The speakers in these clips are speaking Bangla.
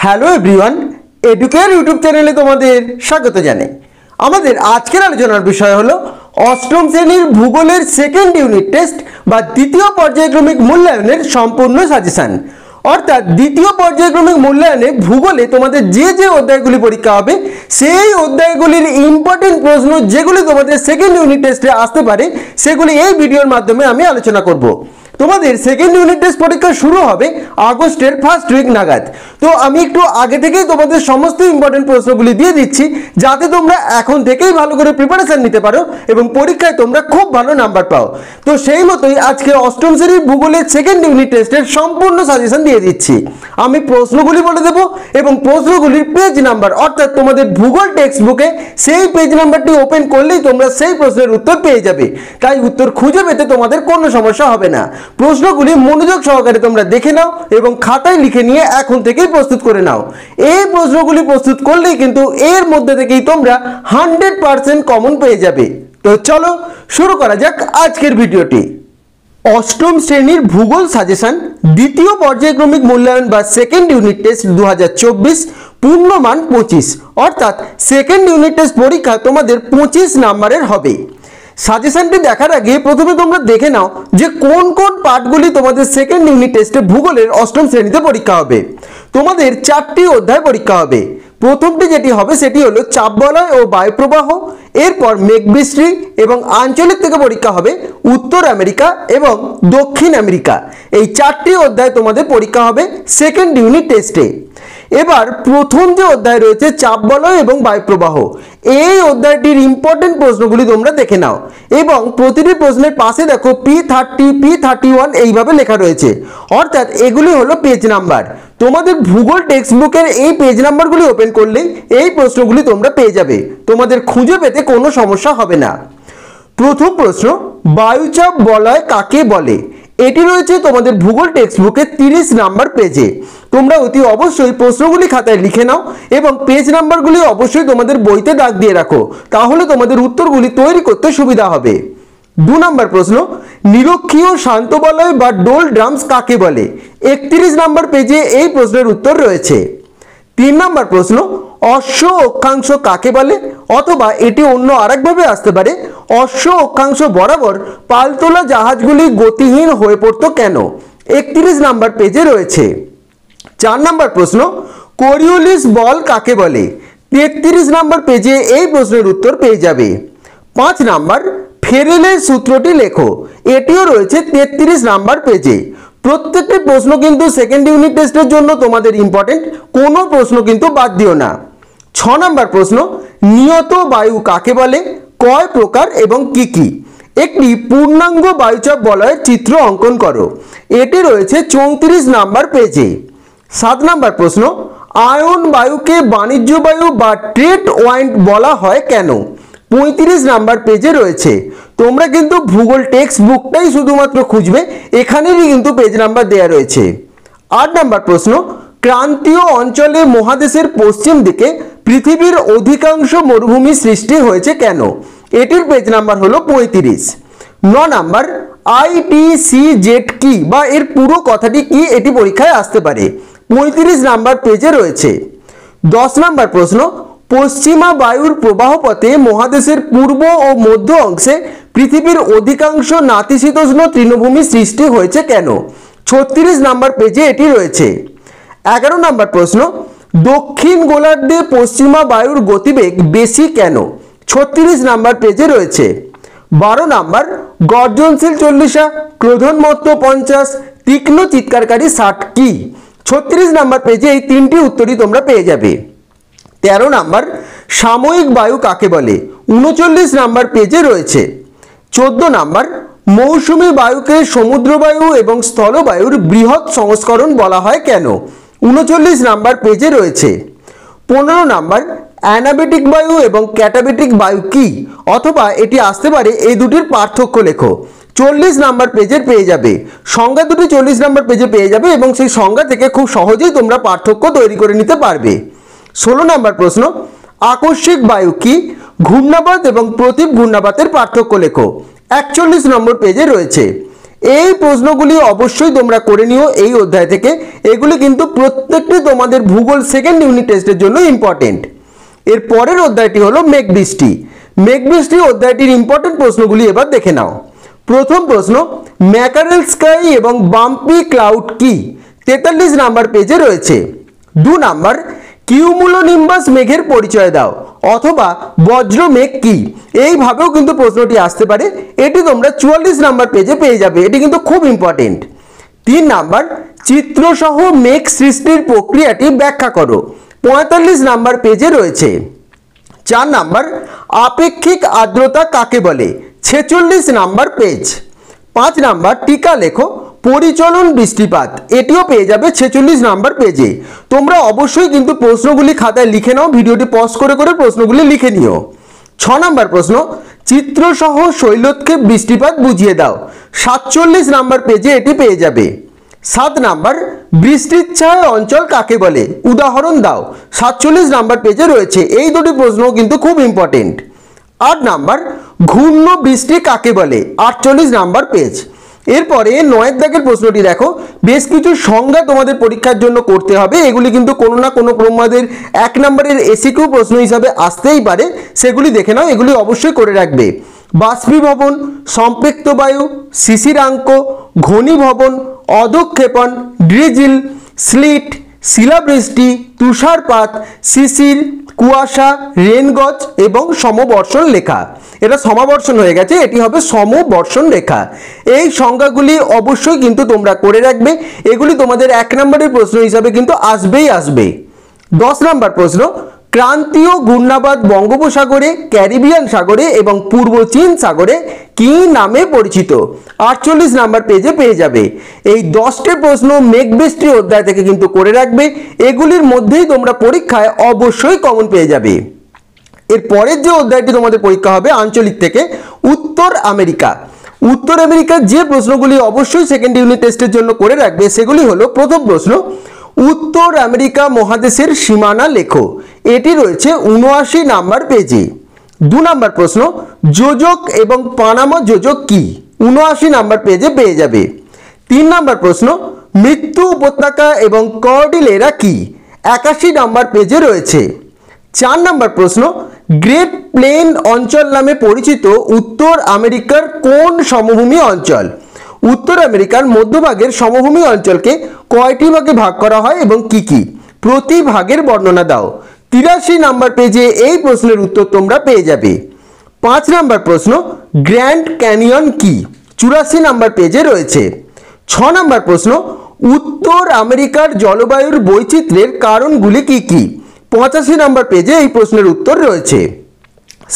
হ্যালো এভরিওয়ান, এডুকেয়ার ইউটিউব চ্যানেলে তোমাদের স্বাগত জানাই। আমাদের আজকের আলোচনার বিষয় হলো অষ্টম শ্রেণীর ভূগোলের সেকেন্ড ইউনিট টেস্ট বা দ্বিতীয় পর্যায়ক্রমিক মূল্যায়নের সম্পূর্ণ সাজেশন। অর্থাৎ দ্বিতীয় পর্যায়ক্রমিক মূল্যায়নে ভূগোলে তোমাদের যে অধ্যায়গুলি পরীক্ষা হবে সেই অধ্যায়গুলির ইম্পর্টেন্ট প্রশ্ন যেগুলি তোমাদের সেকেন্ড ইউনিট টেস্টে আসতে পারে সেগুলি এই ভিডিওর মাধ্যমে আমি আলোচনা করব। তোমাদের সেকেন্ড ইউনিট টেস্ট পরীক্ষা শুরু হবে আগস্টের ফার্স্ট উইক নাগাদ। তো আমি একটু আগে থেকেই তোমাদের সমস্ত ইম্পর্টেন্ট প্রশ্নগুলি দিয়ে দিচ্ছি যাতে তোমরা এখন থেকেই ভালো করে প্রিপারেশন নিতে পারো এবং পরীক্ষায় তোমরা খুব ভালো নাম্বার পাও। তো সেই মতোই আজকে অষ্টম শ্রেণীর ভূগোলের সেকেন্ড ইউনিট টেস্টের সম্পূর্ণ সাজেশন দিয়ে দিচ্ছি। আমি প্রশ্নগুলি বলে দেবো এবং প্রশ্নগুলির পেজ নাম্বার, অর্থাৎ তোমাদের ভূগোল টেক্সট বুকে সেই পেজ নাম্বারটি ওপেন করলেই তোমরা সেই প্রশ্নের উত্তর পেয়ে যাবে। তাই উত্তর খুঁজে পেতে তোমাদের কোনো সমস্যা হবে না। প্রশ্নগুলি মনোযোগ সহকারে তোমরা দেখে নাও এবং খাতায় লিখে নিয়ে এখন থেকেই প্রস্তুত করে নাও। এই প্রশ্নগুলি প্রস্তুত করলেই কিন্তু এর মধ্যে থেকেই তোমরা 100% কমন পেয়ে যাবে। তো চলো শুরু করা যাক আজকের ভিডিওটি। অষ্টম শ্রেণীর ভূগোল সাজেশন দ্বিতীয় পর্যায়ক্রমিক মূল্যায়ন বা সেকেন্ড ইউনিট টেস্ট 2024 পূর্ণমান 25, অর্থাৎ সেকেন্ড ইউনিট টেস্ট পরীক্ষা তোমাদের 25 নাম্বারের হবে। সাজেশনটি দেখার আগে প্রথমে তোমরা দেখে নাও যে কোন কোন পার্টগুলি তোমাদের সেকেন্ড ইউনিট টেস্টে ভূগোলের অষ্টম শ্রেণীতে পরীক্ষা হবে। তোমাদের 4টি অধ্যায় পরীক্ষা হবে। প্রথমটি যেটি হবে সেটি হলো চাপবলয় ও বায়ুপ্রবাহ, এরপর মেঘবৃষ্টি এবং আঞ্চলিক থেকে পরীক্ষা হবে উত্তর আমেরিকা এবং দক্ষিণ আমেরিকা। এই 4টি অধ্যায় তোমাদের পরীক্ষা হবে সেকেন্ড ইউনিট টেস্টে। এবার প্রথম যে অধ্যায় রয়েছে চাপবলয় এবং বায়ুপ্রবাহ, এই অধ্যায়টির ইম্পর্টেন্ট প্রশ্নগুলি তোমরা দেখে নাও এবং প্রতিটি প্রশ্নের পাশে দেখো P30, P31 এইভাবে লেখা রয়েছে, অর্থাৎ এগুলি হলো পেজ নাম্বার। তোমাদের ভূগোল টেক্সট বুকের এই পেজ নাম্বারগুলি ওপেন করলেই এই প্রশ্নগুলি তোমরা পেয়ে যাবে, তোমাদের খুঁজে পেতে কোনো সমস্যা হবে না। প্রথম প্রশ্ন, বায়ুচাপ বলয় কাকে বলে? এটি রয়েছে তোমাদের ভূগোল টেক্সট বুকে 30 নাম্বার পেজে। তোমরা অতি অবশ্যই প্রশ্নগুলি খাতায় লিখে নাও এবং পেজ নাম্বারগুলি অবশ্যই তোমাদের বইতে দাগ দিয়ে রাখো, তাহলে তোমাদের উত্তরগুলি তৈরি করতে সুবিধা হবে। 2 নম্বর প্রশ্ন, নিরক্ষীয় শান্ত বলয় বা ডোল ড্রামস কাকে বলে? 31 নাম্বার পেজে এই প্রশ্নের উত্তর রয়েছে। 3 নম্বর প্রশ্ন, অশ্ব অক্ষাংশ কাকে বলে? অথবা এটি অন্য আরেকভাবে আসতে পারে, অশ্ব অক্ষাংশ বরাবর পালতোলা জাহাজগুলি গতিহীন হয়ে পড়তো কেন? 31 নাম্বার পেজে রয়েছে। 4 নম্বর প্রশ্ন, কোরিওলিস বল কাকে বলে? 33 নাম্বার পেজে এই প্রশ্নের উত্তর পেয়ে যাবে। 5 নাম্বার, ফেরেলের সূত্রটি লেখো, এটিও রয়েছে 33 নাম্বার পেজে। প্রত্যেকটি প্রশ্ন কিন্তু সেকেন্ড ইউনিট টেস্টের জন্য তোমাদের ইম্পর্টেন্ট, কোনো প্রশ্ন কিন্তু বাদ দিও না। 6 নম্বর প্রশ্ন, নিয়ত বায়ু কাকে বলে? কয় প্রকার এবং কি কি? একটি পূর্ণাঙ্গ বায়ুচাপ বলয়ের চিত্র অঙ্কন করো, এটি রয়েছে 34 নাম্বার পেজে। 7 নম্বর প্রশ্ন, আয়ন বায়ুকে বাণিজ্য বায়ু বা ট্রেড ওয়াইন্ড বলা হয় কেন? 35 নাম্বার পেজে রয়েছে। তোমরা কিন্তু ভূগোল টেক্সট বুকটাই শুধুমাত্র খুঁজবে, এখানেরই কিন্তু পেজ নাম্বার দেওয়া রয়েছে। 8 নম্বর প্রশ্ন, ক্রান্তীয় অঞ্চলে মহাদেশের পশ্চিম দিকে পৃথিবীর অধিকাংশ মরুভূমি সৃষ্টি হয়েছে কেন? এটির পেজ নাম্বার হলো 35। 9 নাম্বার, ITCZ কি বা এর পুরো কথাটি কি? এটি পরীক্ষায় আসতে পারে, 35 নাম্বার পেজে রয়েছে। 10 নাম্বার প্রশ্ন, পশ্চিমা বায়ুর প্রবাহ পথে মহাদেশের পূর্ব ও মধ্য অংশে পৃথিবীর অধিকাংশ নাতিশীতোষ্ণ তৃণভূমি সৃষ্টি হয়েছে কেন? 36 নাম্বার পেজে এটি রয়েছে। 11 নাম্বার প্রশ্ন, দক্ষিণ গোলার্ধে পশ্চিমা বায়ুর গতিবেগ বেশি কেন? 36 নাম্বার পেজে রয়েছে। 12 নাম্বার, গর্জনশীল 40, ক্রোধনমত্ত 50, তীক্ষ্ণ চিৎকারকারী 60 কি? 36 নাম্বার পেজে এই 3টি উত্তরই তোমরা পেয়ে যাবে। 13 নাম্বার, সাময়িক বায়ু কাকে বলে? 39 নাম্বার পেজে রয়েছে। 14 নাম্বার, মৌসুমী বায়ুকে সমুদ্রবায়ু এবং স্থলবায়ুর বৃহৎ সংস্করণ বলা হয় কেন? 39 নাম্বার পেজে রয়েছে। 15 নাম্বার, অ্যানাবেটিক বায়ু এবং ক্যাটাবেটিক বায়ু কি? অথবা এটি আসতে পারে এই দুটির পার্থক্য লেখো, 40 নাম্বার পেজে পেয়ে যাবে। সংজ্ঞা দুটি 40 নাম্বার পেজে পেয়ে যাবে এবং সেই সংজ্ঞা থেকে খুব সহজেই তোমরা পার্থক্য তৈরি করে নিতে পারবে। 16 নম্বর প্রশ্ন, আকস্মিক বায়ু কি? ঘূর্ণাবাত এবং প্রতীপ ঘূর্ণাবাতের পার্থক্য লেখো, 41 নম্বর পেজে রয়েছে। এই প্রশ্নগুলি অবশ্যই তোমরা করে নিও এই অধ্যায় থেকে। এগুলি কিন্তু প্রত্যেকটি তোমাদের ভূগোল সেকেন্ড ইউনিট টেস্টের জন্য ইম্পর্টেন্ট। এর পরের অধ্যায়টি হলো মেঘবৃষ্টি। মেঘবৃষ্টি অধ্যায়টির ইম্পর্টেন্ট প্রশ্নগুলি এবার দেখে নাও। প্রথম প্রশ্ন, ম্যাকারেল স্কাই এবং বাম্পি ক্লাউড কি? 43 নাম্বার পেজে রয়েছে। 2 নাম্বার, কিউমুলোনিম্বাস মেঘের পরিচয় দাও, অথবা বজ্র মেঘ কি? এইভাবেও কিন্তু প্রশ্নটি আসতে পারে। এটি তোমরা 44 নাম্বার পেজে পেয়ে যাবে। এটি কিন্তু খুব ইম্পর্টেন্ট। 3 নাম্বার, চিত্রসহ মেঘ সৃষ্টির প্রক্রিয়াটি ব্যাখ্যা করো, 45 নাম্বার পেজে রয়েছে। 4 নাম্বার, আপেক্ষিক আর্দ্রতা কাকে বলে? 46 নাম্বার পেজ। 5 নাম্বার, টিকা লেখো, পরিচলন বৃষ্টিপাত, এটিও পেয়ে যাবে 46 নাম্বার পেজে। তোমরা অবশ্যই কিন্তু প্রশ্নগুলি খাতায় লিখে নাও, ভিডিওটি পজ করে করে প্রশ্নগুলি লিখে নিও। 6 নাম্বার প্রশ্ন, চিত্রসহ শৈলোৎক্ষেপ বৃষ্টিপাত বুঝিয়ে দাও, 47 নাম্বার পেজে এটি পেয়ে যাবে। 7 নাম্বার, বৃষ্টির ছায় অঞ্চল কাকে বলে? উদাহরণ দাও, 47 নাম্বার পেজে রয়েছে। এই দুটি প্রশ্ন কিন্তু খুব ইম্পর্টেন্ট। 8 নাম্বার, ঘূর্ণ বৃষ্টি কাকে বলে? 48 নাম্বার পেজ। এরপরে 9 দাগের প্রশ্নটি দেখো। বেশ কিছু সংজ্ঞা তোমাদের পরীক্ষার জন্য করতে হবে। এগুলি কিন্তু কোনো না কোনো তোমাদের 1 নম্বরের এসিকিউ প্রশ্ন হিসাবে আসতেই পারে, সেগুলি দেখে নাও, এগুলি অবশ্যই করে রাখবে। বাষ্পীভবন, সম্পৃক্ত বায়ু, শিশিরাঙ্ক, ঘনীভবন, অধক্ষেপণ, ড্রিজিল, স্লিট, শিলাবৃষ্টি, তুষারপাত, শিশির, কুয়াশা, রেনগজ এবং সমবর্ষণ লেখা। এটা সমাবর্ষণ হয়ে গেছে, এটি হবে সমবর্ষণ রেখা। এই সংজ্ঞাগুলি অবশ্যই কিন্তু তোমরা করে রাখবে। এগুলি তোমাদের 1 নম্বরের প্রশ্ন হিসাবে কিন্তু আসবেই আসবে। 10 নম্বর প্রশ্ন, ক্রান্তীয় ঘূর্ণাবাত বঙ্গোপসাগরে, ক্যারিবিয়ান সাগরে এবং পূর্ব চীন সাগরে কি নামে পরিচিত? 48 নাম্বার পেজে পেয়ে যাবে। এই 10টি প্রশ্ন মেঘবৃষ্টি অধ্যায় থেকে কিন্তু করে রাখবে। এগুলির মধ্যেই তোমরা পরীক্ষায় অবশ্যই কমন পেয়ে যাবে। এর পরের যে অধ্যায়টি তোমাদের পরীক্ষা হবে আঞ্চলিক থেকে, উত্তর আমেরিকা। উত্তর আমেরিকার যে প্রশ্নগুলি অবশ্যই সেকেন্ড ইউনিট টেস্টের জন্য করে রাখবে সেগুলি হলো, প্রথম প্রশ্ন, উত্তর আমেরিকা মহাদেশের সীমানা লেখো, এটি রয়েছে 79 নাম্বার পেজে। 2 নাম্বার প্রশ্ন, যোজক এবং পানামা যোজক কি? 79 নাম্বার পেজে পেয়ে যাবে। 3 নাম্বার প্রশ্ন, মৃত্যু উপত্যকা এবং কর্ডিলেরা কি? 81 নাম্বার পেজে রয়েছে। 4 নাম্বার প্রশ্ন, গ্রেট প্লেন অঞ্চল নামে পরিচিত উত্তর আমেরিকার কোন সমভূমি অঞ্চল? উত্তর আমেরিকার মধ্যভাগের সমভূমি অঞ্চলকে কয়টি ভাগে ভাগ করা হয় এবং কি কি? প্রতি ভাগের বর্ণনা দাও। 83 নাম্বার পেজে এই প্রশ্নের উত্তর তোমরা পেয়ে যাবে। 5 নাম্বার প্রশ্ন, গ্র্যান্ড ক্যানিয়ন কি? 84 নাম্বার পেজে রয়েছে। 6 নাম্বার প্রশ্ন, উত্তর আমেরিকার জলবায়ুর বৈচিত্র্যের কারণগুলি কি কি? 85 নাম্বার পেজে এই প্রশ্নের উত্তর রয়েছে।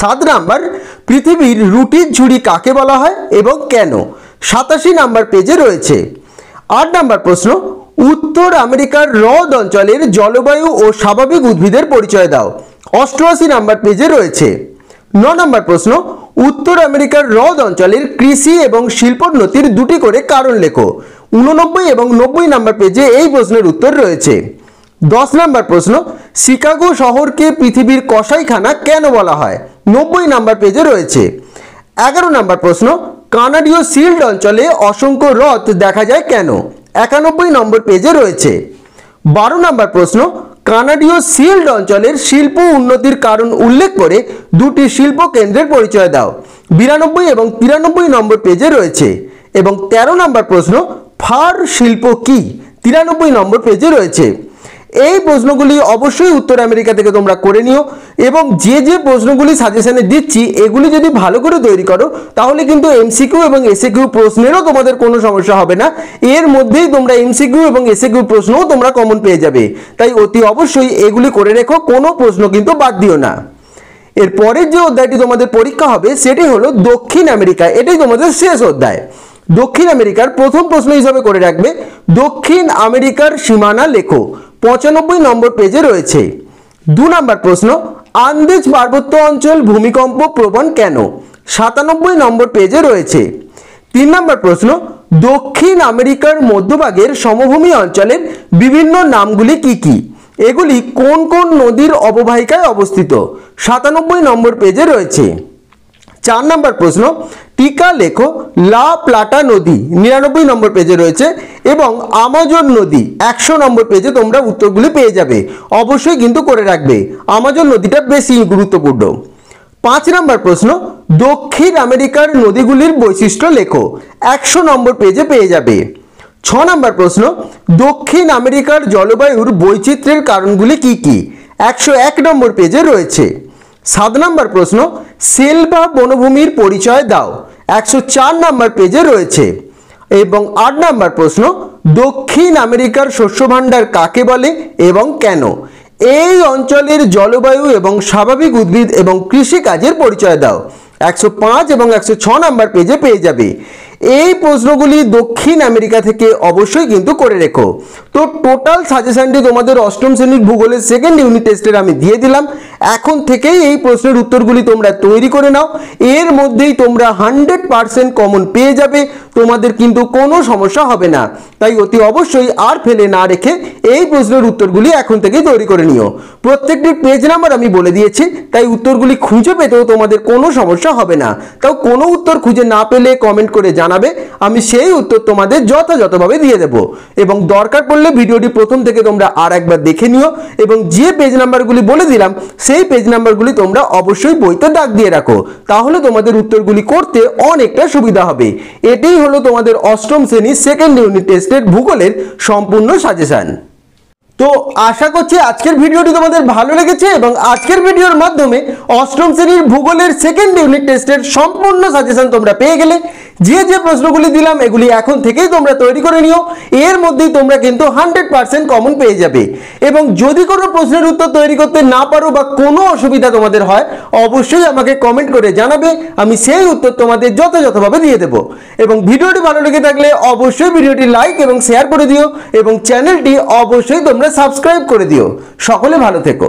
7 নাম্বার, পৃথিবীর রুটির ঝুড়ি কাকে বলা হয় এবং কেন? 87 নাম্বার পেজে রয়েছে। 8 নাম্বার প্রশ্ন, উত্তর আমেরিকার হ্রদ অঞ্চলের জলবায়ু ও স্বাভাবিক উদ্ভিদের পরিচয় দাও, 88 নাম্বার পেজে রয়েছে। 9 নাম্বার প্রশ্ন, উত্তর আমেরিকার হ্রদ অঞ্চলের কৃষি এবং শিল্পোন্নতির দুটি করে কারণ লেখো, 89 এবং 90 নাম্বার পেজে এই প্রশ্নের উত্তর রয়েছে। 10 নাম্বার প্রশ্ন, শিকাগো শহরকে পৃথিবীর কসাইখানা কেন বলা হয়? 90 নাম্বার পেজে রয়েছে। 11 নাম্বার প্রশ্ন, কানাডীয় শিল্ড অঞ্চলে অসংখ্য হ্রদ দেখা যায় কেন? 91 নম্বর পেজে রয়েছে। 12 নাম্বার প্রশ্ন, কানাডীয় শিল্ড অঞ্চলের শিল্প উন্নতির কারণ উল্লেখ করে দুটি শিল্প কেন্দ্রের পরিচয় দাও, 92 এবং 93 নম্বর পেজে রয়েছে। এবং 13 নাম্বার প্রশ্ন, ফার শিল্প কি? 93 নম্বর পেজে রয়েছে। এই প্রশ্নগুলি অবশ্যই উত্তর আমেরিকা থেকে তোমরা করে নিও এবং যে যে প্রশ্নগুলি সাজেশনে দিচ্ছি এগুলি যদি ভালো করে তৈরি করো তাহলে কিন্তু এমসিকিউ এবং এসএকিউ প্রশ্নেরও তোমাদের কোনো সমস্যা হবে না। এর মধ্যেই তোমরা এমসিকিউ এবং এসএকিউ প্রশ্নও তোমরা কমন পেয়ে যাবে। তাই অতি অবশ্যই এগুলি করে রেখো, কোনো প্রশ্ন কিন্তু বাদ দিও না। এর পরের যে অধ্যায়টি তোমাদের পরীক্ষা হবে সেটি হলো দক্ষিণ আমেরিকা। এটাই তোমাদের শেষ অধ্যায়। দক্ষিণ আমেরিকার প্রথম প্রশ্ন হিসাবে করে রাখবে, দক্ষিণ আমেরিকার সীমানা লেখো, 95 নম্বর পেজে রয়েছে। 2 নাম্বার প্রশ্ন, আন্দেজ পার্বত্য অঞ্চল ভূমিকম্প প্রবণ কেন? 97 নম্বর পেজে রয়েছে। 3 নাম্বার প্রশ্ন, দক্ষিণ আমেরিকার মধ্যভাগের সমভূমি অঞ্চলের বিভিন্ন নামগুলি কি কি? এগুলি কোন কোন নদীর অববাহিকায় অবস্থিত? 97 নম্বর পেজে রয়েছে। 4 নম্বর প্রশ্ন, টিকা লেখো লা প্লাটা নদী 99 নম্বর পেজে রয়েছে এবং আমাজন নদী 100 নম্বর পেজে তোমরা উত্তরগুলি পেয়ে যাবে। অবশ্যই কিন্তু করে রাখবে, আমাজন নদীটা বেশি গুরুত্বপূর্ণ। 5 নম্বর প্রশ্ন, দক্ষিণ আমেরিকার নদীগুলির বৈশিষ্ট্য লেখো 100 নম্বর পেজে পেয়ে যাবে। 6 নম্বর প্রশ্ন, দক্ষিণ আমেরিকার জলবায়ুর বৈচিত্র্যের কারণগুলি কি কি 101 নম্বর পেজে রয়েছে। 7 নম্বর প্রশ্ন, সেলভা বনভূমির পরিচয় দাও 104 নম্বর পেজে রয়েছে। এবং 8 নম্বর প্রশ্ন, দক্ষিণ আমেরিকার শস্য ভাণ্ডার কাকে বলে এবং কেন? এই অঞ্চলের জলবায়ু এবং স্বাভাবিক উদ্ভিদ এবং কৃষিকাজের পরিচয় দাও 105 এবং 106 নম্বর পেজে পেয়ে যাবে। এই প্রশ্নগুলি দক্ষিণ আমেরিকা থেকে অবশ্যই কিন্তু করে রেখো। তো টোটাল সাজেশনটি তোমাদের অষ্টম শ্রেণীর ভূগোলের সেকেন্ড ইউনিট টেস্টের আমি দিয়ে দিলাম। এখন থেকেই এই প্রশ্নের উত্তরগুলি তোমরা তৈরি করে নাও, এর মধ্যেই তোমরা 100% কমন পেয়ে যাবে, তোমাদের কিন্তু কোনো সমস্যা হবে না। তাই অতি অবশ্যই আর ফেলে না রেখে এই প্রশ্নের উত্তরগুলি এখন থেকেই তৈরি করে নিও। প্রত্যেকটি পেজ নাম্বার আমি বলে দিয়েছি, তাই উত্তরগুলি খুঁজে পেতেও তোমাদের কোনো সমস্যা হবে না। তাও কোনো উত্তর খুঁজে না পেলে কমেন্ট করে জানাবে, আমি সেই উত্তর তোমাদের যথাযথভাবে দিয়ে দেব। এবং দরকার পড়লে ভিডিওটি প্রথম থেকে তোমরা আর একবার দেখে নিও এবং যে পেজ নাম্বারগুলি বলে দিলাম সেই পেজ নাম্বারগুলি তোমরা অবশ্যই বইতে দাগ দিয়ে রাখো, তাহলে তোমাদের উত্তরগুলি করতে অনেকটা সুবিধা হবে। এটাই হলো তোমাদের অষ্টম শ্রেণীর সেকেন্ড ইউনিট টেস্টের ভূগোলের সম্পূর্ণ সাজেশন। তো আশা করছি আজকের ভিডিওটি তোমাদের ভালো লেগেছে এবং আজকের ভিডিওর মাধ্যমে অষ্টম শ্রেণীর ভূগোলের সেকেন্ড ইউনিট টেস্টের সম্পূর্ণ সাজেশন তোমরা পেয়ে গেলে। যে যে প্রশ্নগুলি দিলাম এগুলি এখন থেকেই তোমরা তৈরি করে নিও, এর মধ্যেই তোমরা কিন্তু 100% কমন পেয়ে যাবে। এবং যদি কোনো প্রশ্নের উত্তর তৈরি করতে না পারো বা কোনো অসুবিধা তোমাদের হয়, অবশ্যই আমাকে কমেন্ট করে জানাবে, আমি সেই উত্তর তোমাদের যথাযথভাবে দিয়ে দেব। এবং ভিডিওটি ভালো লেগে থাকলে অবশ্যই ভিডিওটি লাইক এবং শেয়ার করে দিও এবং চ্যানেলটি অবশ্যই তোমরা সাবস্ক্রাইব করে দিও। সকলে ভালো থেকো।